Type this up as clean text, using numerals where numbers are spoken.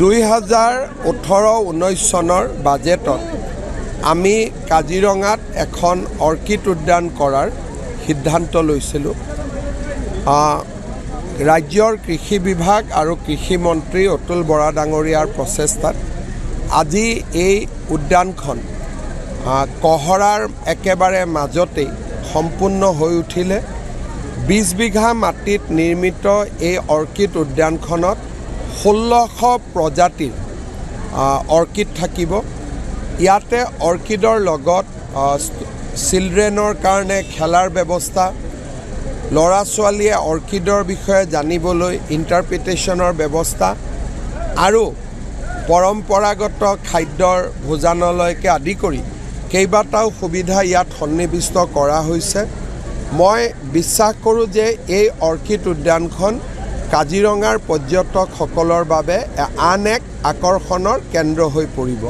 2018-19 চনৰ বাজেটত আমি কাজিৰঙাত এখন অৰ্কিড উদ্যান কৰাৰ সিদ্ধান্ত লৈছিলোঁ। ৰাজ্যৰ কৃষি বিভাগ আৰু কৃষি মন্ত্ৰী অতুল বৰা ডাঙৰীয়াৰ প্ৰচেষ্টাত আজি এই উদ্যানখন কহৰাৰ একেবাৰে মাজতেই সম্পূৰ্ণ হৈ উঠিলে। 20 বিঘা মাটিত নিৰ্মিত এই অৰ্কিড উদ্যানখনত 1600 প্ৰজাতিৰ অৰ্কিড থাকিব। ইয়াতে অৰ্কিডৰ লগত চিলড্ৰেনৰ কাৰণে খেলাৰ ব্যৱস্থা, ল'ৰা ছোৱালীয়ে অৰ্কিডৰ বিষয়ে জানিবলৈ ইণ্টাৰপ্ৰিটেশ্যনৰ ব্যৱস্থা আৰু পৰম্পৰাগত খাদ্যৰ ভোজনালয়কে আদি কৰি কেইবাটাও সুবিধা ইয়াত সন্নিৱিষ্ট কৰা হৈছে। মই বিশ্বাস কৰোঁ যে এই অৰ্কিড উদ্যানখন কাজিৰঙাৰ পৰ্যটকসকলৰ বাবে আন এক আকৰ্ষণৰ কেন্দ্ৰ হৈ পৰিব।